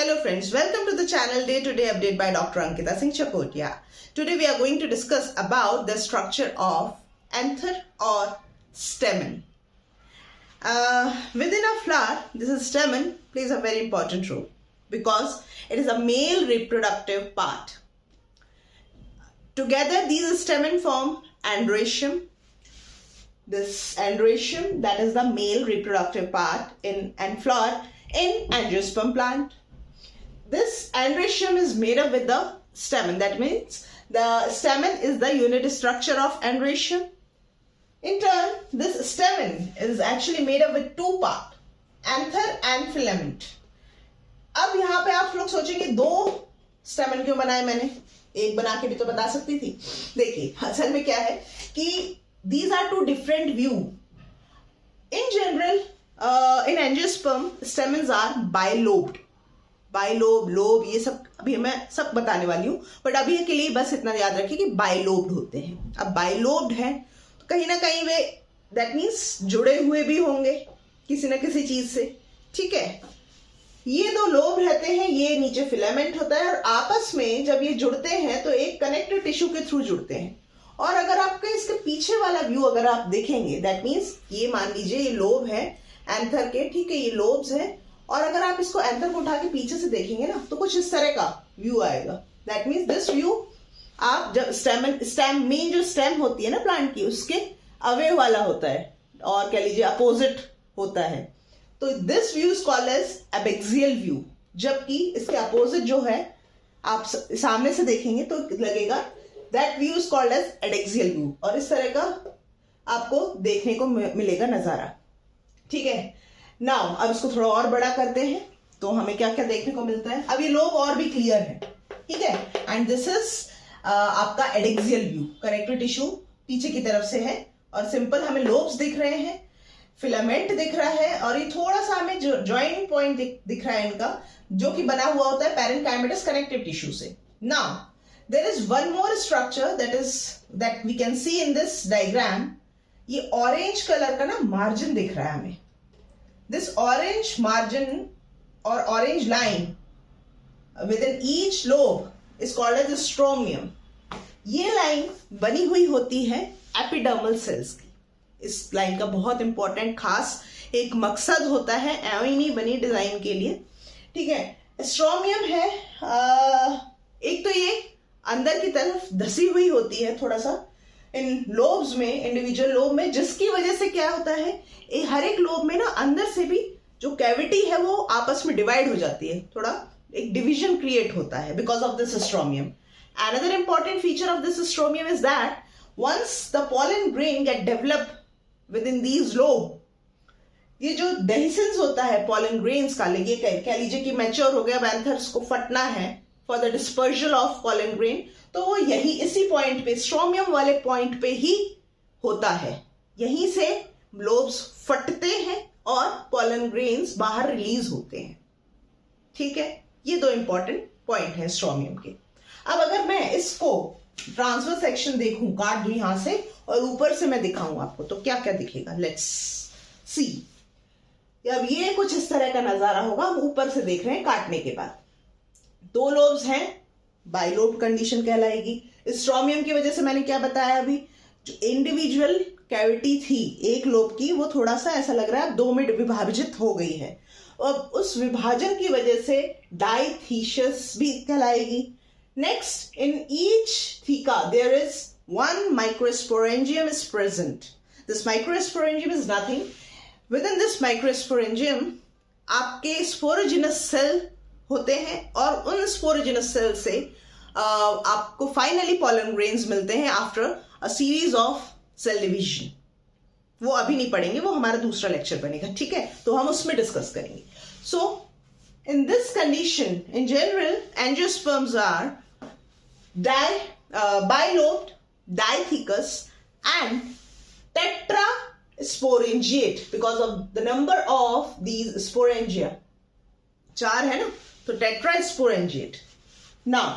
Hello friends, welcome to the channel Day to Day Update by Dr. Ankita Singh Chakotia. Today we are going to discuss about the structure of anther or stamen. Within a flower, this stamen plays a very important role because it is a male reproductive part. Together these stamen form androecium. This androecium, that is the male reproductive part and flower in angiosperm plant. This androecium is made up with the stamen. That means the stamen is the unit structure of androecium. In turn, this stamen is actually made up with two parts, anther and filament. अब यहाँ पे आप लोग सोचेंगे दो stamen क्यों बनाए मैंने, एक बना के भी तो बता सकती थी. देखिए असल में क्या है कि these are two different view. In general, in angiosperm, stamens are bilobed. Bilobe, lobe, ये सब अभी मैं सब बताने वाली हूँ, बट अभी के लिए बस इतना याद रखिए कि बाइलोब्ड होते हैं. अब बाइलोब्ड है तो कहीं ना कहीं वे दैट मीन्स जुड़े हुए भी होंगे किसी ना किसी चीज से. ठीक है, ये दो लोब रहते हैं, ये नीचे फिलामेंट होता है और आपस में जब ये जुड़ते हैं तो एक कनेक्टिव टिश्यू के थ्रू जुड़ते हैं. और अगर आपके इसके पीछे वाला व्यू अगर आप देखेंगे, दैट मीन्स ये मान लीजिए ये लोब है एंथर के, ठीक है, ये लोब्स है, और अगर आप इसको एंथर को उठा के पीछे से देखेंगे ना तो कुछ इस तरह का व्यू आएगा. दैट मीन्स दिस व्यू आप जब स्टेम मेन जो स्टेम होती है ना प्लांट की, उसके अवे वाला होता है और कह लीजिए अपोजिट होता है. तो this view is called as abaxial view, जबकि इसके अपोजिट जो है आप सामने से देखेंगे तो लगेगा that view is called as adaxial view, और इस तरह का आपको देखने को मिलेगा नजारा. ठीक है, नाउ अब इसको थोड़ा और बड़ा करते हैं तो हमें क्या क्या देखने को मिलता है. अब ये लोब और भी क्लियर है, ठीक है, एंड दिस इज आपका एडैक्सियल व्यू. कनेक्टिव टिश्यू पीछे की तरफ से है और सिंपल हमें लोब्स दिख रहे हैं, फिलामेंट दिख रहा है, और ये थोड़ा सा हमें जो ज्वाइंट पॉइंट दिख रहा है इनका, जो कि बना हुआ होता है पैरेन्काइमेटस कनेक्टिव टिश्यू से. Now there is one more structure that we can see in this diagram. ये ऑरेंज कलर का ना मार्जिन दिख रहा है हमें. This orange margin or orange line within each lobe is called as the stromium. ये line बनी हुई होती है एपिडर्मल सेल्स की. इस लाइन का बहुत इंपॉर्टेंट खास एक मकसद होता है एवं बनी डिजाइन के लिए. ठीक है, स्ट्रोमियम है, एक तो ये अंदर की तरफ धसी हुई होती है थोड़ा सा इन लोब्स में, इंडिविजुअल लोब में, जिसकी वजह से क्या होता है हर एक लोब में ना अंदर से भी जो कैविटी है वो आपस में डिवाइड हो जाती है, थोड़ा एक डिवीजन क्रिएट होता है because of this stomium. Another important feature of this stomium is that once the pollen grain get develop within these lobe, ये जो डेहिसेंस होता है पॉलन ग्रेन्स का, कह लीजिए कि मैच्योर हो गया, एंथर्स को फटना है for the dispersal of pollen grain, तो वो यही इसी पॉइंट पे, स्ट्रोमियम वाले पॉइंट पे ही होता है. यहीं से लोब्स फटते हैं और पॉलन ग्रेन्स बाहर रिलीज होते हैं. ठीक है, ये दो इंपॉर्टेंट पॉइंट है स्ट्रोमियम के. अब अगर मैं इसको ट्रांसफर सेक्शन देखूं, काट दूं यहां से और ऊपर से मैं दिखाऊं आपको, तो क्या क्या दिखेगा, लेट्स सी. अब ये कुछ इस तरह का नजारा होगा. हम ऊपर से देख रहे हैं काटने के बाद. दो लोब्स हैं, बाइलोब कंडीशन कहलाएगी. स्ट्रोमियम की वजह से मैंने क्या बताया अभी, जो इंडिविजुअल कैविटी थी एक लोब की, वो थोड़ा सा ऐसा लग रहा है दो में विभाजित हो गई है, और उस विभाजन की वजह से डाइथीशियस भी कहलाएगी. Next, in each theca there is one microsporangium is present. This microsporangium is nothing. Within this microsporangium आपके स्पोरोजिनस सेल होते हैं, और उन स्पोरोजिनस सेल से आपको फाइनली पॉलन ग्रेन्स मिलते हैं after a series of cell division. वो अभी नहीं पढ़ेंगे, वो हमारा दूसरा लेक्चर बनेगा. ठीक है, तो हम उसमें डिस्कस करेंगे. So in this condition in general angiosperms are bilobed, dithecous and tetrasporangiate because of the number of these sporangia. 4 है ना, तो टेट्रास्पोरेंजिएट. नाउ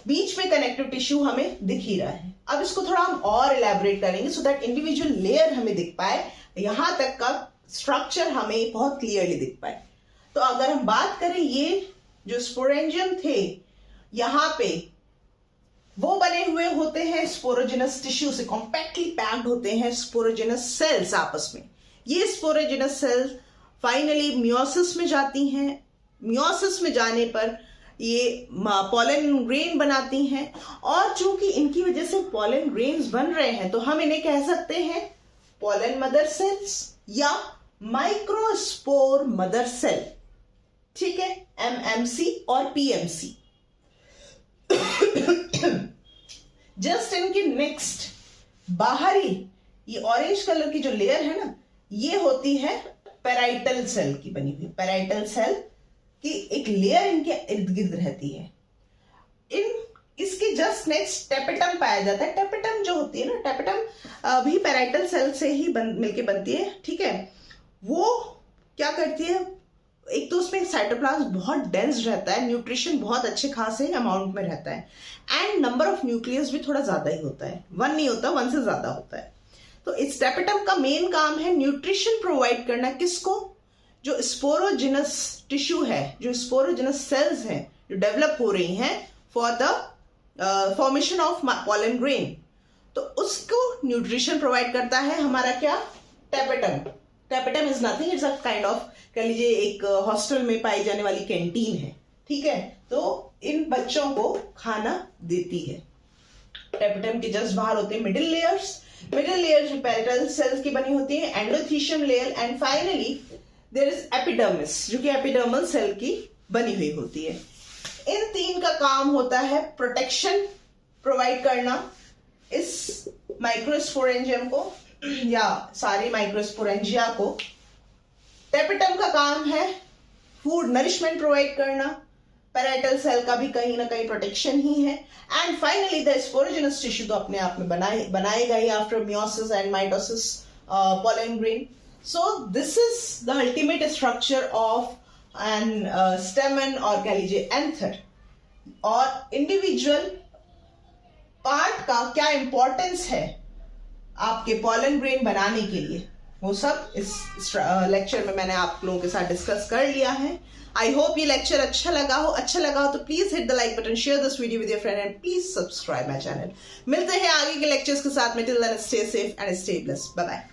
बीच में कनेक्टिव टिश्यू हमें दिख ही रहा है. अब इसको थोड़ा हम और इलेबोरेट करेंगे सो दैट इंडिविजुअल लेयर हमें दिख पाए, यहां तक का स्ट्रक्चर हमें बहुत क्लियरली दिख पाए. तो तो अगर हम बात करें ये जो स्पोरेंजियम थे यहां पे वो बने हुए होते हैं स्पोरोजिनस टिश्यू से, कॉम्पैक्टली पैक्ड होते हैं स्पोरोजिनस सेल्स आपस में। ये स्पोरोजिनस सेल्स फाइनली मियोसिस में जाती हैं। मियोसिस में जाने पर ये पॉलन ग्रेन बनाती हैं, और चूंकि इनकी वजह से पॉलन ग्रेन्स बन रहे हैं तो हम इन्हें कह सकते हैं पॉलन मदर सेल्स या माइक्रोस्पोर मदर सेल। ठीक है, एमएमसी और पीएमसी। जस्ट इनके नेक्स्ट बाहरी ये ऑरेंज कलर की जो लेयर है ना, ये होती है पेराइटल सेल की बनी हुई। पेराइटल सेल की एक लेयर इनके इर्द गिर्द रहती है। इसके जस्ट नेक्स्ट टेपेटम पाया जाता है। टेपेटम जो होती है ना, टेपेटम भी पेराइटल सेल से ही मिलके बनती है। ठीक है, वो क्या करती है, एक तो उसमें साइटोप्लाज्म बहुत डेंस रहता है, न्यूट्रिशन बहुत अच्छे खासे अमाउंट में रहता है, एंड नंबर ऑफ न्यूक्लियस भी थोड़ा ज्यादा ही होता है, 1 नहीं होता, 1 से ज्यादा होता है। तो इस टेपेटम का मेन काम है न्यूट्रिशन प्रोवाइड करना। किसको? जो स्पोरोजिनस टिश्यू है, जो स्पोरोजिनस सेल्स हैं जो डेवलप हो रही हैं for the formation of pollen grain, तो उसको न्यूट्रिशन प्रोवाइड करता है हमारा क्या? Tapetum. Tapetum is nothing, it's a kind of, कह लीजिए एक हॉस्टल में पाई जाने वाली कैंटीन है। ठीक है, तो इन बच्चों को खाना देती है। टेपेटम के जस्ट बाहर होते हैं middle layers. Middle layers parietal cells की बनी होती है, endothecium layer, and finally there is epidermis, जो कि एपिडर्मल सेल की बनी हुई होती है। इन 3 का काम होता है प्रोटेक्शन प्रोवाइड करना इस माइक्रोस्पोरेंजियम को या सारी माइक्रोस्पोरेंजिया को। टेपेटम का काम है फूड नरिशमेंट प्रोवाइड करना, पेराइटल सेल का भी कहीं ना कहीं प्रोटेक्शन ही है, and finally the sporogenous tissue तो अपने आप में बनाएगा ही after meiosis and mitosis pollen grain. So this is the ultimate structure of an stamen, और कह लीजिए एंथर। और इंडिविजुअल पार्ट का क्या इंपॉर्टेंस है आपके पॉलन ग्रेन बनाने के लिए, वो सब इस लेक्चर में मैंने आप लोगों के साथ डिस्कस कर लिया है। आई होप ये लेक्चर अच्छा लगा हो तो please hit the like button, share this video with your friend, and please subscribe my channel. मिलते हैं आगे के लेक्चर्स के साथ में। Till then stay safe and stay blessed. Bye bye.